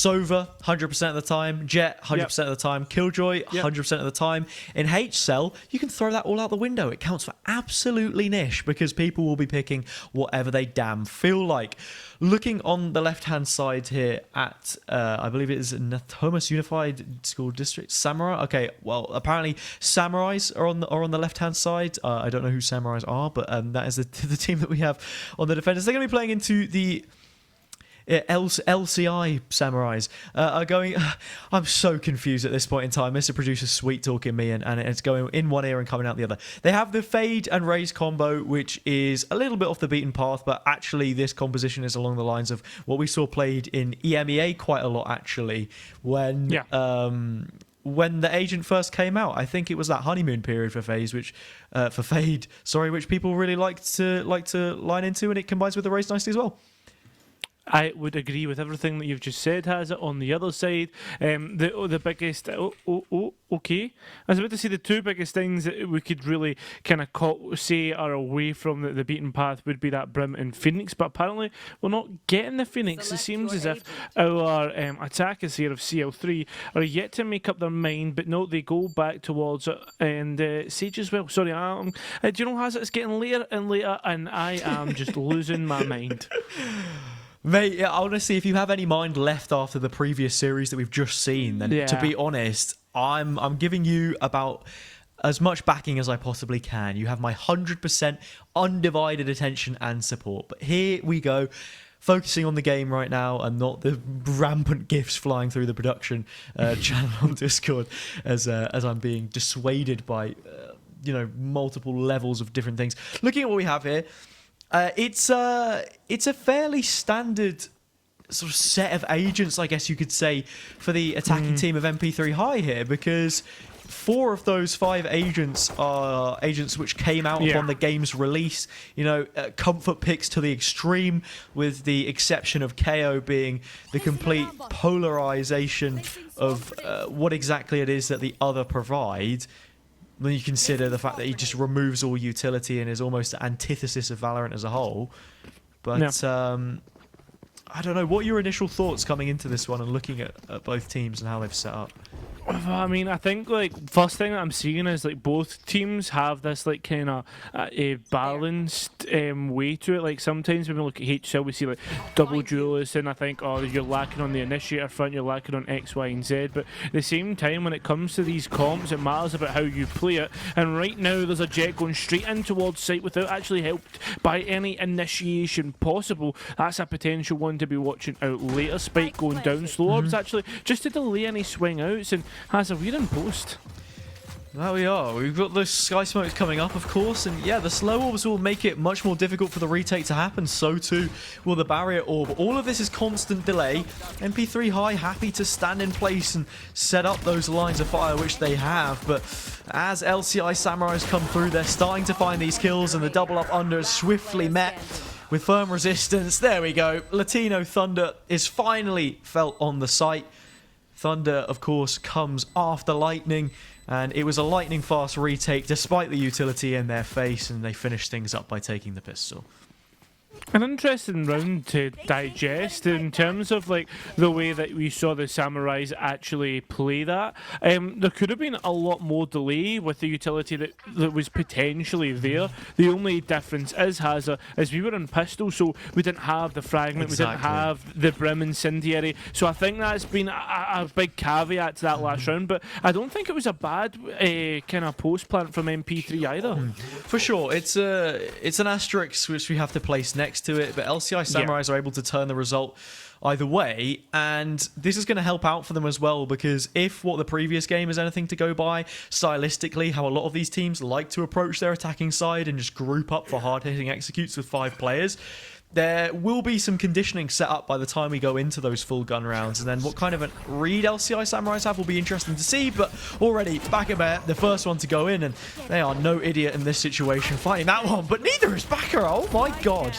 Sova, 100% of the time. Jet, 100% of the time. Killjoy, 100% of the time. In HSEL, you can throw that all out the window. It counts for absolutely niche because people will be picking whatever they damn feel like. Looking on the left-hand side here at, I believe it is Nathomas Unified School District, Samurai. Okay, well, apparently Samurais are on the left-hand side. I don't know who Samurais are, but that is the team that we have on the defenders. They're going to be playing into the LCI Samurais are going. I'm so confused at this point in time. Mr. Producer's sweet talking me, and it's going in one ear and coming out the other. They have the Fade and Raise combo, which is a little bit off the beaten path, but actually this composition is along the lines of what we saw played in EMEA quite a lot, actually, when the agent first came out. I think it was that honeymoon period for Fade, which people really like to line into, and it combines with the Raise nicely as well. I would agree with everything that you've just said, Has it on the other side. The biggest... okay. I was about to say the two biggest things that we could really kind of say are away from the beaten path would be that Brim and Phoenix, but apparently we're not getting the Phoenix. It seems as if our attackers here of CL3 are yet to make up their mind, but no, they go back towards it, and Sage as well. Sorry, do you know, Has it? It's getting later and later, and I am just losing my mind. Mate, honestly, if you have any mind left after the previous series that we've just seen, then to be honest, I'm giving you about as much backing as I possibly can. You have my 100% undivided attention and support. But here we go, focusing on the game right now and not the rampant gifs flying through the production channel on Discord as I'm being dissuaded by multiple levels of different things. Looking at what we have here. It's a fairly standard sort of set of agents, I guess you could say, for the attacking team of NP3 High here, because 4 of those 5 agents are agents which came out upon the game's release. Comfort picks to the extreme, with the exception of KO being the complete polarization of what exactly it is that the other provide. When you consider the fact that he just removes all utility and is almost the antithesis of Valorant as a whole. But I don't know, what are your initial thoughts coming into this one and looking at both teams and how they've set up? I mean, I think first thing that I'm seeing is both teams have this kind of a balanced way to it. Sometimes when we look at HSEL, we see double duelists, and I think, you're lacking on the initiator front, you're lacking on X, Y, and Z. But at the same time, when it comes to these comps, it matters about how you play it. And right now, there's a Jet going straight in towards site without actually helped by any initiation possible. That's a potential one to be watching out later. Spike going down, slow orbs actually just to delay any swing outs, and has a weird in post. There we are. We've got the Sky Smokes coming up, of course, and the slow orbs will make it much more difficult for the retake to happen. So too will the barrier orb. All of this is constant delay. NP3 High happy to stand in place and set up those lines of fire, which they have, but as LCI Samurais come through, they're starting to find these kills, and the double up under is swiftly met with firm resistance. There we go. Latino Thunder is finally felt on the site. Thunder, of course, comes after Lightning, and it was a lightning-fast retake despite the utility in their face, and they finished things up by taking the pistol. An interesting round to digest in terms of the way that we saw the Samurais actually play that. There could have been a lot more delay with the utility that was potentially there. The only difference is we were in pistol, so we didn't have the fragment, we didn't have the Brim incendiary. So I think that's been a big caveat to that last round, but I don't think it was a bad kind of post plant from NP3 either. For sure, it's an asterisk which we have to place next to it, but LCI Samurais are able to turn the result either way, and this is going to help out for them as well, because if what the previous game is anything to go by, stylistically, how a lot of these teams like to approach their attacking side and just group up for hard-hitting executes with 5 players, there will be some conditioning set up by the time we go into those full gun rounds, and then what kind of a read LCI Samurais have will be interesting to see. But already, Bakabear, the first one to go in, and they are no idiot in this situation fighting that one, but neither is Baka. Oh my god.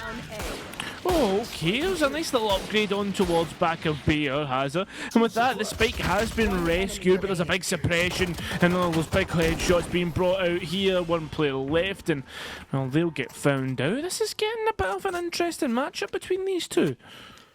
Oh, okay. There's a nice little upgrade on towards back of Bear, Hazard. And with that, the Spike has been rescued, but there's a big suppression, and those big headshots being brought out here. One player left, and, well, they'll get found out. This is getting a bit of an interesting matchup between these two.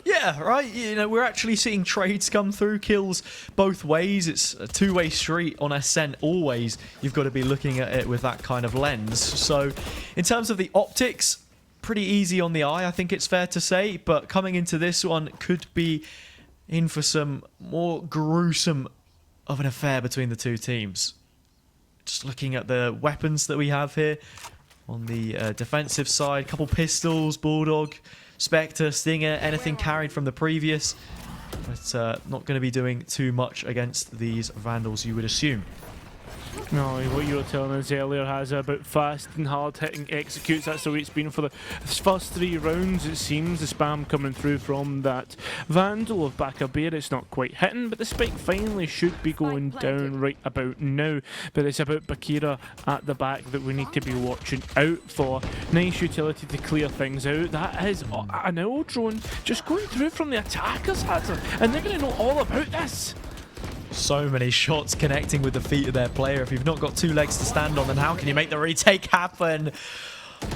Yeah, right. You know, we're actually seeing trades come through, kills both ways. It's a two-way street on Ascent always. You've got to be looking at it with that kind of lens. So in terms of the optics, pretty easy on the eye, I think it's fair to say. But coming into this one could be in for some more gruesome of an affair between the two teams. Just looking at the weapons that we have here on the defensive side, couple pistols, Bulldog, Spectre, Stinger, anything carried from the previous, but not going to be doing too much against these Vandals, you would assume. No, what you were telling us earlier has about fast and hard-hitting executes. That's the way it's been for the first 3 rounds, it seems. The spam coming through from that Vandal of Bakabear. It's not quite hitting, but the spike finally should be going down right about now. But it's about Bakira at the back that we need to be watching out for. Nice utility to clear things out. That is an owl drone just going through from the attackers, and they're going to know all about this. So many shots connecting with the feet of their player. If you've not got 2 legs to stand on, then how can you make the retake happen?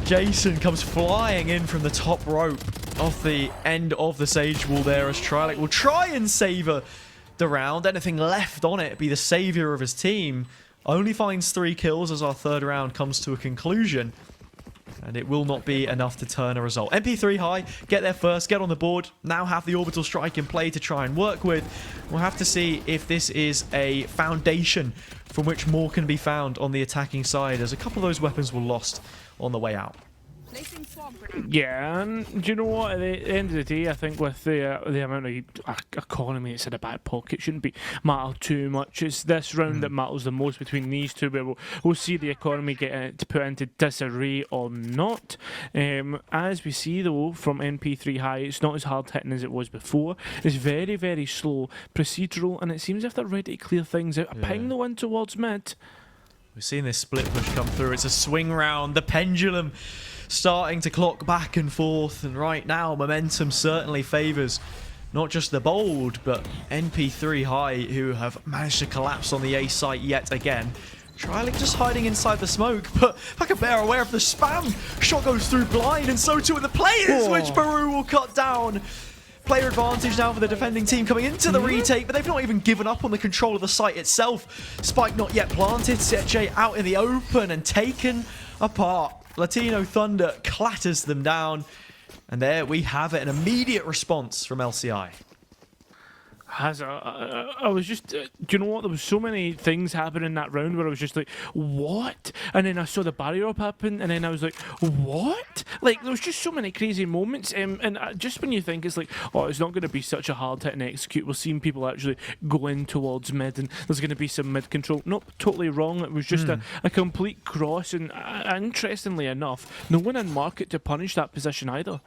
Jason comes flying in from the top rope off the end of the Sage Wall there as Trilek will try and savor the round. Anything left on it, be the savior of his team. Only finds 3 kills as our 3rd round comes to a conclusion. And it will not be enough to turn a result. NP3 high, get there first, get on the board. Now have the orbital strike in play to try and work with. We'll have to see if this is a foundation from which more can be found on the attacking side, as a couple of those weapons were lost on the way out. Yeah, and do you know what? At the end of the day, I think with the amount of economy it's in a back pocket, shouldn't be matter too much. It's this round that matters the most between these two, where we'll see the economy get put into disarray or not. As we see though from NP3 high, it's not as hard hitting as it was before. It's very, very slow, procedural, and it seems as if they're ready to clear things out. A ping the one towards mid. We've seen this split push come through. It's a swing round. The pendulum starting to clock back and forth, and right now momentum certainly favours not just the bold but NP3 high, who have managed to collapse on the A site yet again. Trilek just hiding inside the smoke, but Bakabear aware of the spam. Shot goes through blind, and so too are the players, which Peru will cut down. Player advantage now for the defending team coming into the retake, but they've not even given up on the control of the site itself. Spike not yet planted, Seche out in the open and taken apart. Latino Thunder clatters them down, and there we have it, an immediate response from LCI. I was just, do you know what? There was so many things happening in that round where I was just like, what? And then I saw the barrier up happen, and then I was like, what? Like, there was just so many crazy moments. And just when you think it's like, oh, it's not going to be such a hard hit and execute, we're seeing people actually go in towards mid, and there's going to be some mid control. Nope, totally wrong. It was just a complete cross, and interestingly enough, no one in market to punish that position either.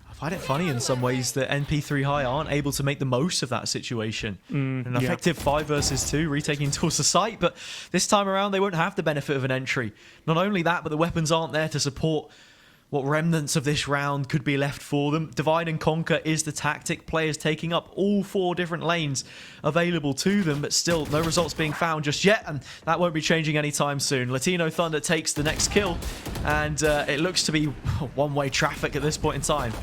I find it funny in some ways that NP3 high aren't able to make the most of that situation. An effective 5 versus 2 retaking towards the site, but this time around they won't have the benefit of an entry. Not only that, but the weapons aren't there to support what remnants of this round could be left for them. Divide and conquer is the tactic. Players taking up all 4 different lanes available to them, but still no results being found just yet, and that won't be changing anytime soon. Latino Thunder takes the next kill, and it looks to be one-way traffic at this point in time.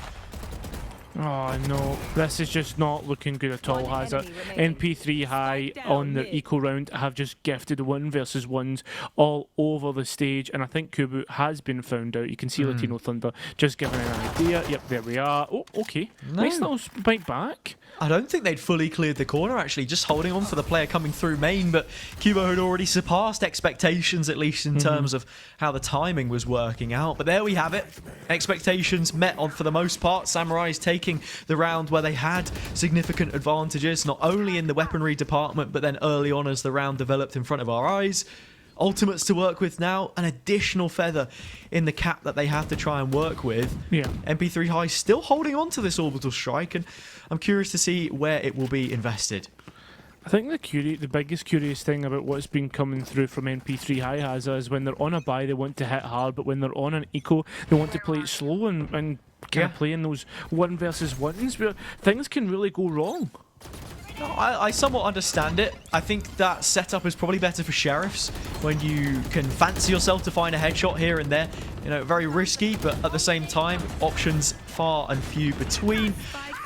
Oh no, this is just not looking good at all, has it? NP3 high on their eco round have just gifted 1 versus 1s all over the stage, and I think Kubu has been found out. You can see Latino Thunder just giving an idea. Yep, there we are. Oh, okay. No. Nice little spike back. I don't think they'd fully cleared the corner, actually, just holding on for the player coming through main, but Kubo had already surpassed expectations, at least in terms of how the timing was working out. But there we have it. Expectations met on for the most part. Samurais taking the round where they had significant advantages, not only in the weaponry department, but then early on as the round developed in front of our eyes. Ultimates to work with now, an additional feather in the cap that they have to try and work with. Yeah. NP3 high still holding on to this orbital strike, and I'm curious to see where it will be invested. I think the biggest curious thing about what's been coming through from NP3 high has is when they're on a buy they want to hit hard, but when they're on an eco they want to play it slow and kind of play in those 1 versus 1s where things can really go wrong. No, I somewhat understand it. I think that setup is probably better for sheriffs when you can fancy yourself to find a headshot here and there. You know, very risky, but at the same time, options far and few between.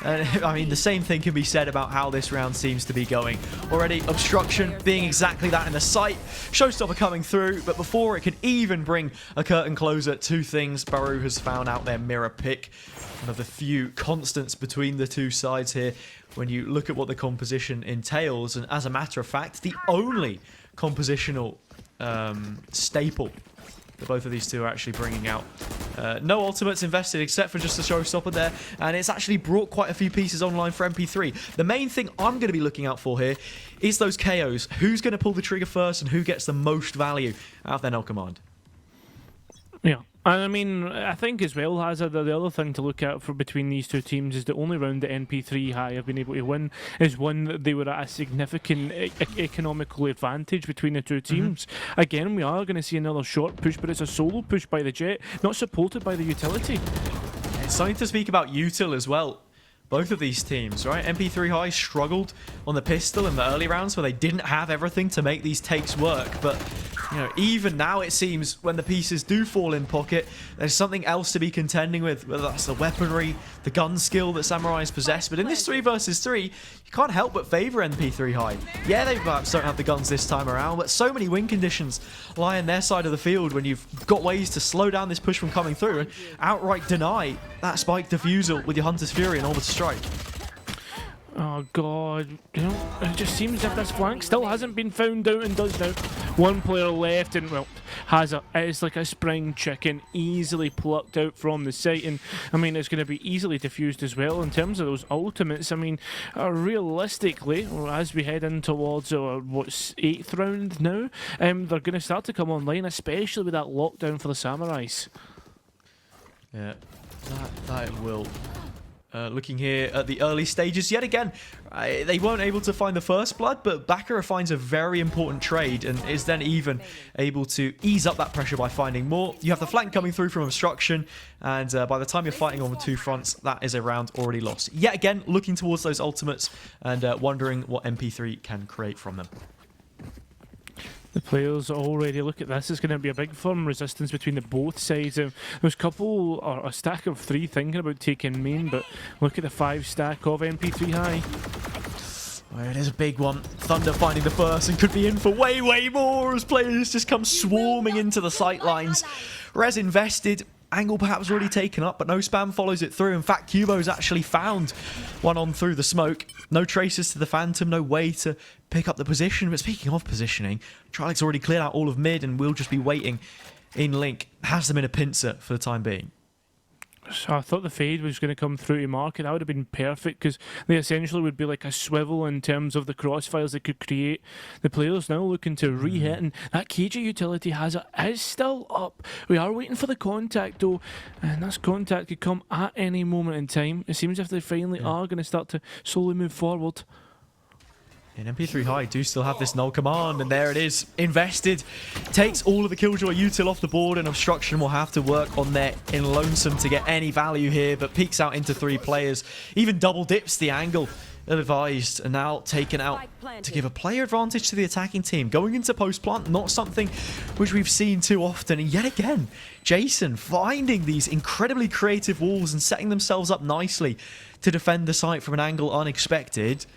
And I mean, the same thing can be said about how this round seems to be going. Already, Obstruction being exactly that in the sight. Showstopper coming through, but before it could even bring a curtain closer, two things Baru has found out their mirror pick. One of the few constants between the two sides here when you look at what the composition entails. And as a matter of fact, the only compositional staple that both of these two are actually bringing out. No ultimates invested except for just the showstopper there, and it's actually brought quite a few pieces online for NP3. The main thing I'm going to be looking out for here is those KOs. Who's going to pull the trigger first and who gets the most value out of their null command? Yeah. And I mean, I think as well, Hazard, the other thing to look at for between these two teams is the only round that NP3 High have been able to win is one that they were at a significant economical advantage between the two teams. Again, we are going to see another short push, but it's a solo push by the Jet, not supported by the utility. It's something to speak about util as well. Both of these teams, right? NP3 High struggled on the pistol in the early rounds where they didn't have everything to make these takes work, but you know, even now it seems when the pieces do fall in pocket, there's something else to be contending with, whether that's the weaponry, the gun skill that Samurais possess. But in this 3 versus 3, you can't help but favor NP3 High. Yeah, they perhaps don't have the guns this time around, but so many win conditions lie on their side of the field when you've got ways to slow down this push from coming through and outright deny that spike defusal with your Hunter's Fury and Orbital Strike. Oh god, you know, it just seems as if this flank still hasn't been found out and does now. One player left and, well, it's like a spring chicken, easily plucked out from the site, and I mean, it's going to be easily diffused as well in terms of those ultimates. I mean, realistically, as we head in towards what's 8th round now, they're going to start to come online, especially with that lockdown for the Samurais. Yeah, that it will. Looking here at the early stages, yet again, they weren't able to find the first blood, but Bakura finds a very important trade and is then even able to ease up that pressure by finding more. You have the flank coming through from Obstruction, and by the time you're fighting on the two fronts, that is a round already lost. Yet again, looking towards those ultimates and wondering what NP3 can create from them. The players already, look at this, it's going to be a big firm resistance between the both sides. There's a stack of 3 thinking about taking main, but look at the 5 stack of NP3 High. Oh, it is a big one. Thunder finding the first and could be in for way, way more as players just come swarming into the sight lines. Res invested. Angle perhaps already taken up, but no spam follows it through. In fact, Cubo's actually found one on through the smoke. No traces to the Phantom, no way to pick up the position. But speaking of positioning, Trialec's already cleared out all of mid and will just be waiting in Link. Has them in a pincer for the time being. So I thought the fade was going to come through to market. That would have been perfect because they essentially would be like a swivel in terms of the crossfires they could create. The players now looking to re-hit, and that KJ utility is still up. We are waiting for the contact though, and this contact could come at any moment in time. It seems as if they finally are going to start to slowly move forward. And NP3 High do still have this null command, and there it is, invested. Takes all of the Killjoy util off the board, and Obstruction will have to work on their in Lonesome to get any value here, but peeks out into 3 players. Even double dips the angle, advised, and now taken out to give a player advantage to the attacking team. Going into post-plant, not something which we've seen too often, and yet again, Jason finding these incredibly creative walls and setting themselves up nicely to defend the site from an angle unexpected.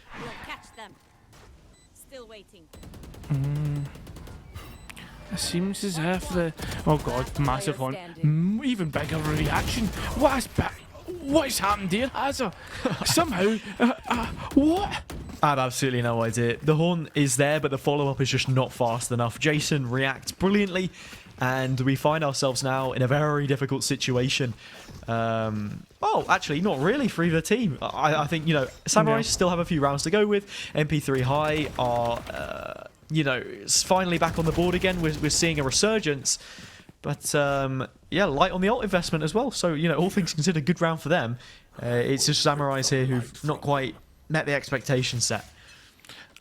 It seems as if the... Oh god, massive horn. Even bigger reaction. What has happened here, Hazard? Somehow... what? I have absolutely no idea. The horn is there, but the follow-up is just not fast enough. Jason reacts brilliantly, and we find ourselves now in a very difficult situation. Oh, actually, not really for either team. I think, you know, Samurai still have a few rounds to go with. NP3 High are, you know, finally back on the board again. We're seeing a resurgence. But, yeah, light on the ult investment as well. So, you know, all things considered, good round for them. It's just Samurais here who've not quite met the expectation set.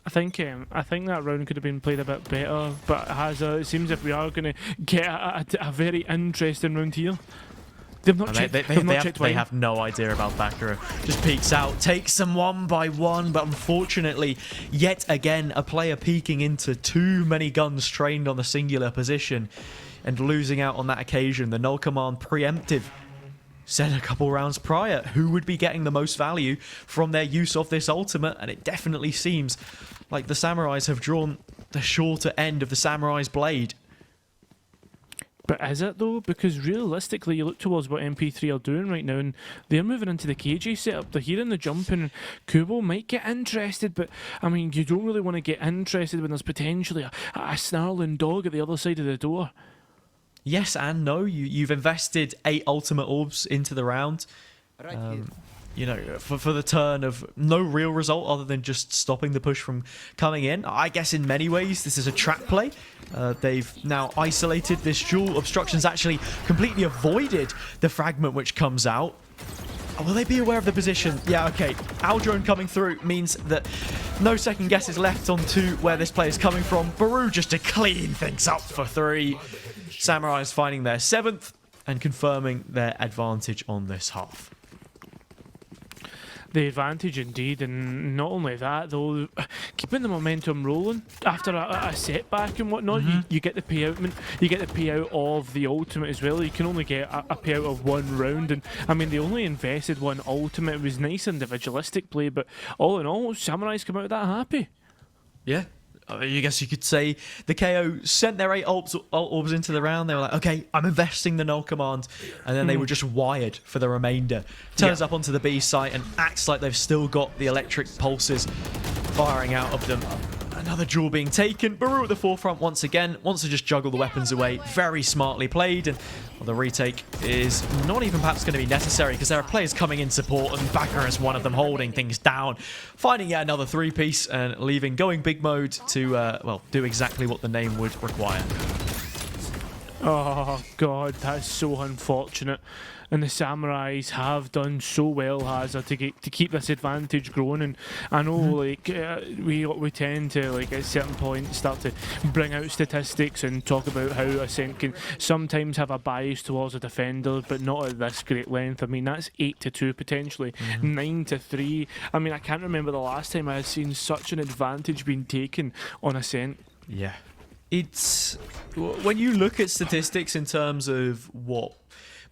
I think that round could have been played a bit better, but it seems if we are going to get a very interesting round here. They've not checked. They have no idea about Bakura. Just peeks out, takes them one by one, but unfortunately, yet again, a player peeking into too many guns trained on the singular position and losing out on that occasion. The null command preemptive said a couple rounds prior who would be getting the most value from their use of this ultimate, and it definitely seems like the Samurais have drawn the shorter end of the Samurai's blade. But is it though? Because realistically, you look towards what NP3 are doing right now, and they're moving into the KJ setup. They're hearing the jumping, and Kubo might get interested, but I mean, you don't really want to get interested when there's potentially a snarling dog at the other side of the door. Yes and no. You've invested 8 ultimate orbs into the round. You know, for the turn of no real result other than just stopping the push from coming in. I guess in many ways this is a trap play. They've now isolated this duel. Obstruction's actually completely avoided the fragment which comes out. Will they be aware of the position? Yeah, okay. Aldrone coming through means that no second guesses left onto where this play is coming from. Baru just to clean things up for 3. Samurais finding their 7th and confirming their advantage on this half. The advantage indeed, and not only that though, keeping the momentum rolling after a setback and whatnot. You get the payout. You get the payout of the ultimate as well. You can only get a payout of 1 round, and I mean they only invested 1 ultimate. It was nice individualistic play, but all in all, Samurais come out of that happy. Yeah. I guess you could say the KO sent their 8 orbs into the round. They were like, okay, I'm investing the null command. And then they were just wired for the remainder. Turns up onto the B site and acts like they've still got the electric pulses firing out of them. Another duel being taken. Baru at the forefront once again. Wants to just juggle the weapons away. Very smartly played. And well, the retake is not even perhaps going to be necessary because there are players coming in support, and Backer is one of them holding things down. Finding yet another 3-piece and leaving, going big mode to, well, do exactly what the name would require. Oh god, that's so unfortunate. And the Samurais have done so well, Hazard, to keep this advantage growing. And I know, like, we tend to, like, at certain points start to bring out statistics and talk about how Ascent can sometimes have a bias towards a defender, but not at this great length. I mean, that's 8-2 potentially, 9-3. I mean, I can't remember the last time I had seen such an advantage being taken on Ascent. Yeah. It's when you look at statistics in terms of what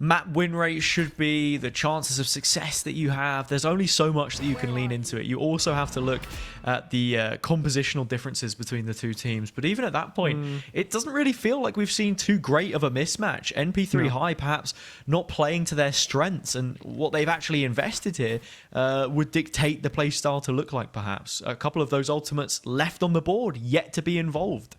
map win rate should be, the chances of success that you have, there's only so much that you can lean into it. You also have to look at the compositional differences between the two teams. But even at that point, it doesn't really feel like we've seen too great of a mismatch. NP3 High perhaps not playing to their strengths, and what they've actually invested here would dictate the play style to look like perhaps. A couple of those ultimates left on the board, yet to be involved.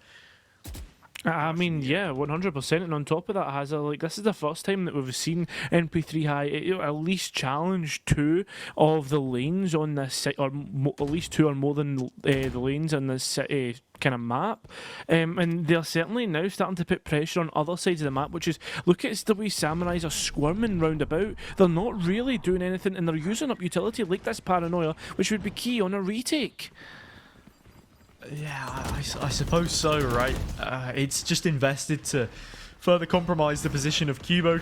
I mean, yeah, 100%. And on top of that, Hazard, like, this is the first time that we've seen NP3 High at least challenge 2 of the lanes on this site, or at least 2 or more than the lanes on this kind of map. And they're certainly now starting to put pressure on other sides of the map, which is, look at the way Samurais are squirming round about. They're not really doing anything, and they're using up utility like this paranoia, which would be key on a retake. Yeah, I suppose so, right? It's just invested to further compromise the position of Kubo.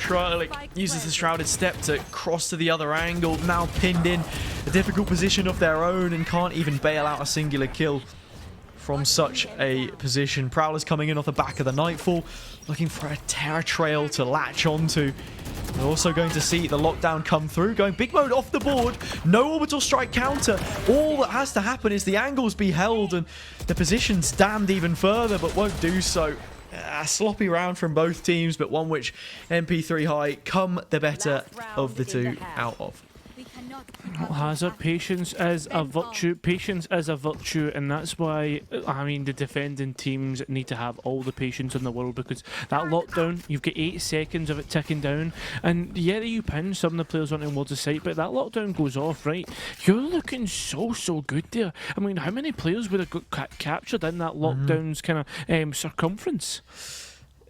Uses the Shrouded Step to cross to the other angle, now pinned in a difficult position of their own and can't even bail out a singular kill from such a position. Prowler's coming in off the back of the Nightfall, looking for a Terror Trail to latch onto. We're also going to see the lockdown come through, going big mode off the board. No orbital strike counter. All that has to happen is the angles be held and the position's damned even further, but won't do so. A sloppy round from both teams, but one which NP3 High come the better of the two out of. Hazard, patience is a virtue. Patience is a virtue, and that's why, I mean, the defending teams need to have all the patience in the world, because that lockdown, you've got 8 seconds of it ticking down, and yeah, you pin some of the players onto towards the site, but that lockdown goes off, right? You're looking so good there. I mean, how many players would have got captured in that lockdown's kind of circumference?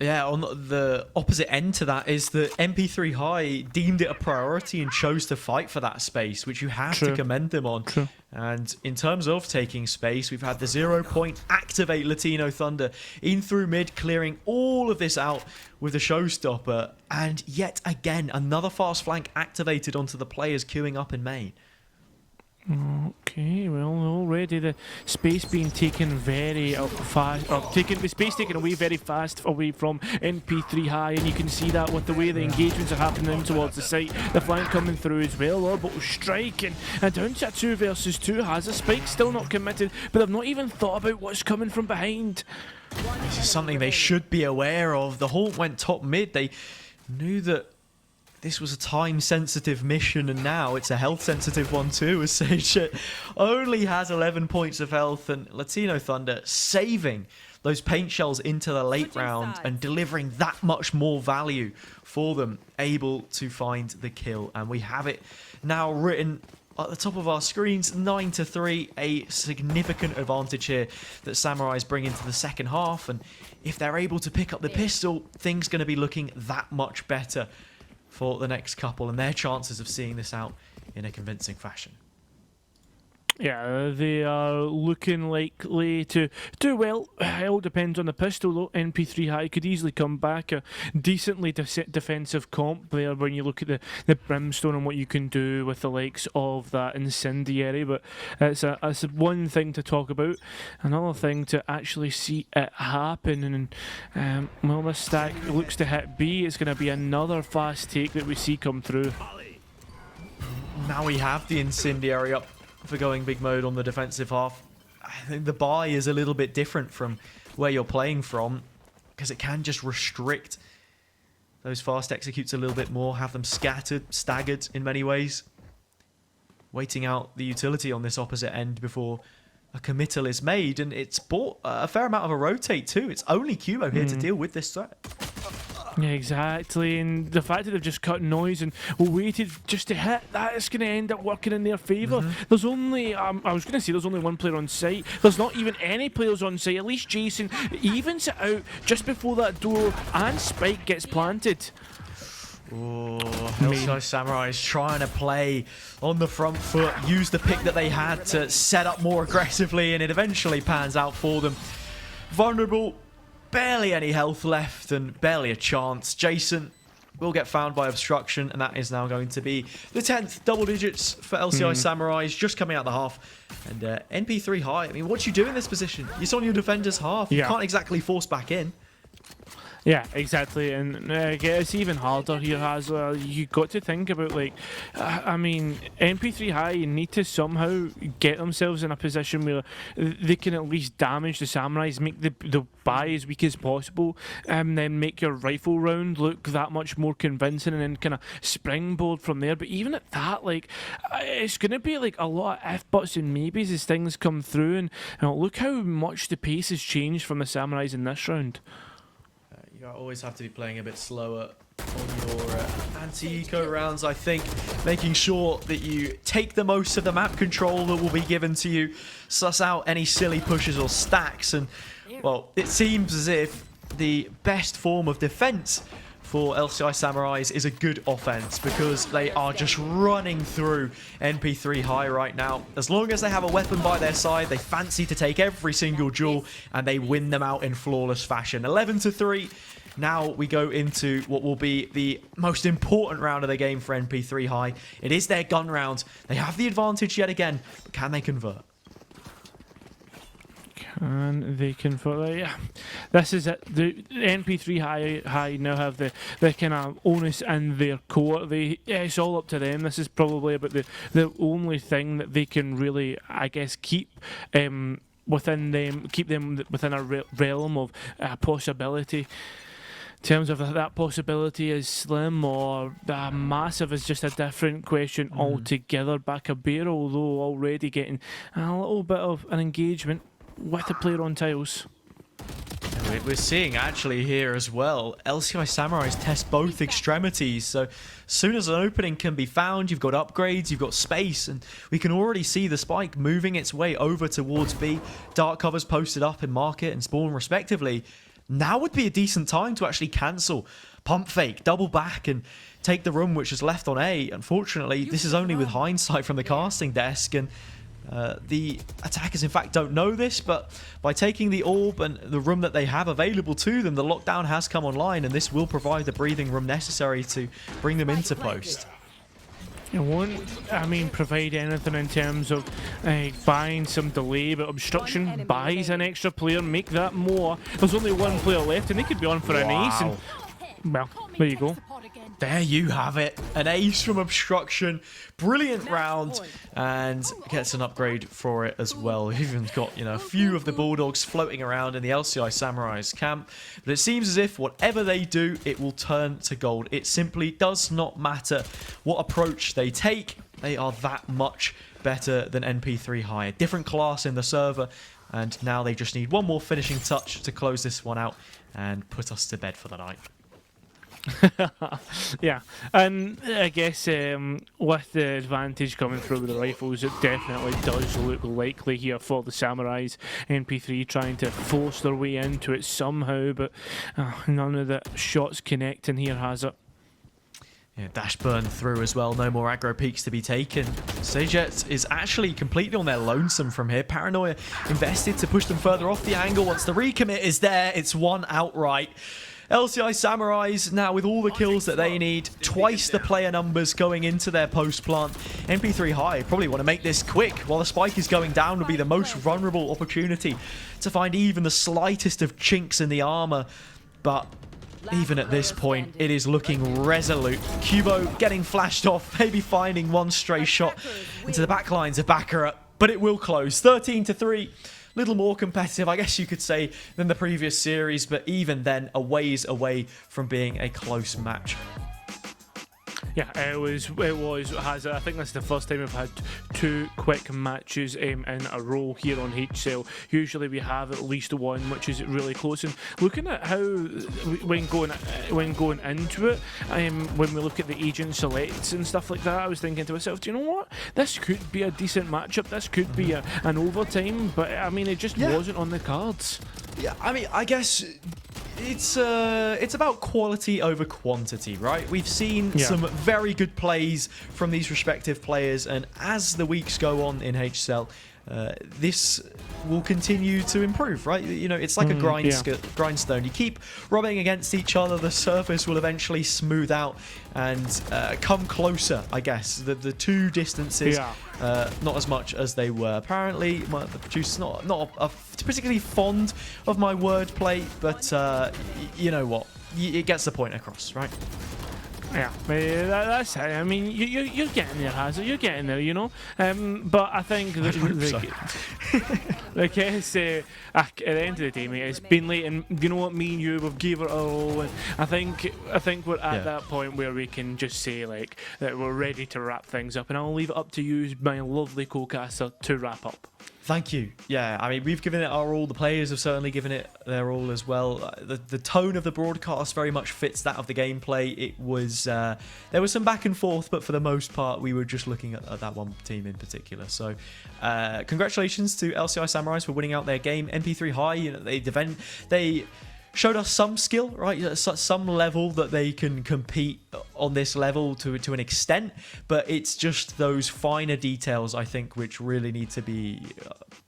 Yeah, on the opposite end to that is that NP3 High deemed it a priority and chose to fight for that space, which you have to commend them on. And in terms of taking space, we've had the 0 point activate Latino Thunder in through mid, clearing all of this out with the showstopper. And yet again, another fast flank activated onto the players queuing up in main. Okay, well, already the space being taken very fast, or the space taken away very fast away from NP3 High, and you can see that with the way the engagements are happening in towards the site. The flank coming through as well, orbital strike, and down to a 2 versus 2, has a spike still not committed, but they've not even thought about what's coming from behind. This is something they should be aware of. The Haunt went top mid. They knew that this was a time-sensitive mission, and now it's a health-sensitive one too, as Sage only has 11 points of health, and Latino Thunder saving those paint shells into the late round and delivering that much more value for them, able to find the kill. And we have it now written at the top of our screens, 9-3, a significant advantage here that Samurais bring into the second half, and if they're able to pick up the pistol, things going to be looking that much better for the next couple and their chances of seeing this out in a convincing fashion. Yeah, they are looking likely to do well. It all depends on the pistol, though. NP3 High could easily come back. A decently defensive comp there when you look at the Brimstone and what you can do with the likes of that Incendiary. But it's one thing to talk about. Another thing to actually see it happen. And, well, this stack looks to hit B. It's going to be another fast take that we see come through. Now we have the Incendiary up for going big mode on the defensive half. I think the buy is a little bit different from where you're playing from, because it can just restrict those fast executes a little bit more, have them scattered, staggered in many ways. Waiting out the utility on this opposite end before a committal is made, and it's bought a fair amount of a rotate too. It's only Cubo here to deal with this threat. Yeah, exactly, and the fact that they've just cut noise and waited just to hit, that is going to end up working in their favour. There's only, I was going to say there's only one player on site. There's not even any players on site. At least Jason evens it out just before that door and Spike gets planted. Oh, LCI Samurai is trying to play on the front foot, use the pick that they had to set up more aggressively, and it eventually pans out for them. Vulnerable. Barely any health left and barely a chance. Jason will get found by obstruction, and that is now going to be the 10th double digits for LCI Samurais, just coming out the half. And NP3 High, I mean, what do you do in this position? You're on your defender's half. You can't exactly force back in. Yeah, exactly, and it's even harder here as well. You got to think about, like, I mean, NP3 High need to somehow get themselves in a position where they can at least damage the Samurais, make the buy as weak as possible, and then make your rifle round look that much more convincing, and then kind of springboard from there. But even at that, like, it's going to be like a lot of if, buts, and maybes as things come through, and look how much the pace has changed from the Samurais in this round. You always have to be playing a bit slower on your anti-eco rounds, I think. Making sure that you take the most of the map control that will be given to you. Suss out any silly pushes or stacks. And, well, it seems as if the best form of defense for LCI Samurais is a good offense, because they are just running through NP3 High right now. As long as they have a weapon by their side, they fancy to take every single duel, and they win them out in flawless fashion. 11-3. Now we go into what will be the most important round of the game for NP3 High. It is their gun round. They have the advantage yet again, but can they convert? Can they convert? Yeah, this is it. The NP3 High now have the kind of onus in their court. It's all up to them. This is probably about the only thing that they can really, I guess, keep within them, keep them within a realm of possibility. In terms of that possibility is slim or massive is just a different question altogether. Back a barrel, though, already getting a little bit of an engagement with the player on tiles. We're seeing actually here as well, LCI Samurais test both extremities. So as soon as an opening can be found, you've got upgrades, you've got space, and we can already see the spike moving its way over towards B. Dark covers posted up in market and spawn respectively. Now would be a decent time to actually cancel pump fake, double back, and take the room which is left on A. Unfortunately, this is only with hindsight from the casting desk, and the attackers in fact don't know this, but by taking the orb and the room that they have available to them, the lockdown has come online, and this will provide the breathing room necessary to bring them into post. It won't, I mean, provide anything in terms of buying some delay, but obstruction buys an extra player, make that more. There's only one player left, and they could be on for an ace. And, well, there you go. There you have it. An ace from obstruction. Brilliant round. And gets an upgrade for it as well. We've even got, a few of the Bulldogs floating around in the LCI Samurai's camp. But it seems as if whatever they do, it will turn to gold. It simply does not matter what approach they take. They are that much better than NP3 high. A different class in the server. And now they just need one more finishing touch to close this one out and put us to bed for the night. Yeah, and I guess with the advantage coming through with the rifles, it definitely does look likely here for the Samurais. NP3 trying to force their way into it somehow, but none of the shots connecting here, has it? Yeah, dash burn through as well. No more aggro peaks to be taken. Sajet is actually completely on their lonesome from here. Paranoia invested to push them further off the angle. Once the recommit is there, it's one outright. LCI Samurais now with all the kills that they need, twice the player numbers going into their post plant. NP3 high probably want to make this quick while the spike is going down, would be the most vulnerable opportunity to find even the slightest of chinks in the armor. But even at this point, it is looking resolute. Kubo getting flashed off, maybe finding one stray shot into the backlines of Baccarat, but it will close. 13-3. Little more competitive, I guess you could say, than the previous series, but even then, a ways away from being a close match. Yeah, I think that's the first time we've had two quick matches in a row here on HSEL. Usually we have at least one, which is really close. And looking at how, when going into it, when we look at the agent selects and stuff like that, I was thinking to myself, do you know what? This could be a decent matchup. This could be an overtime, but I mean, it just wasn't on the cards. Yeah, I mean, I guess it's about quality over quantity, right? We've seen some very good plays from these respective players, and as the weeks go on in HSEL, this will continue to improve, right? It's like a grindstone. You keep rubbing against each other, the surface will eventually smooth out and come closer, I guess. The two distances, not as much as they were. Apparently, the producer's not particularly fond of my wordplay, but you know what? It gets the point across, right? Yeah, that's it. I mean, you're getting there, Hazard. You're getting there, But I think I guess at the end of the day, mate, it's been late, and you know what? Me and you, we've gave it all, and I think we're at that point where we can just say that we're ready to wrap things up, and I'll leave it up to you, my lovely co-caster, to wrap up. Thank you. Yeah, I mean, we've given it our all. The players have certainly given it their all as well. The tone of the broadcast very much fits that of the gameplay. It was there was some back and forth, but for the most part, we were just looking at that one team in particular. So, congratulations to LCI Samurais for winning out their game. NP3 high, they showed us some skill, right? Some level that they can compete on this level to an extent, but it's just those finer details, I think, which really need to be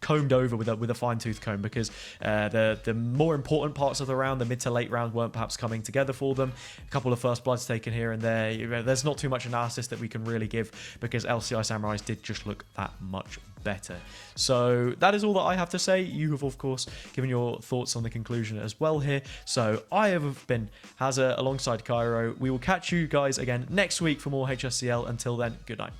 combed over with a fine-tooth comb, because the more important parts of the round, the mid to late round, weren't perhaps coming together for them. A couple of first bloods taken here and there. There's not too much analysis that we can really give, because LCI Samurais did just look that much better. So that is all that I have to say. You have, of course, given your thoughts on the conclusion as well here. So I have been Hazza alongside Cairo. We will catch you guys again next week for more HSEL. Until then, good night.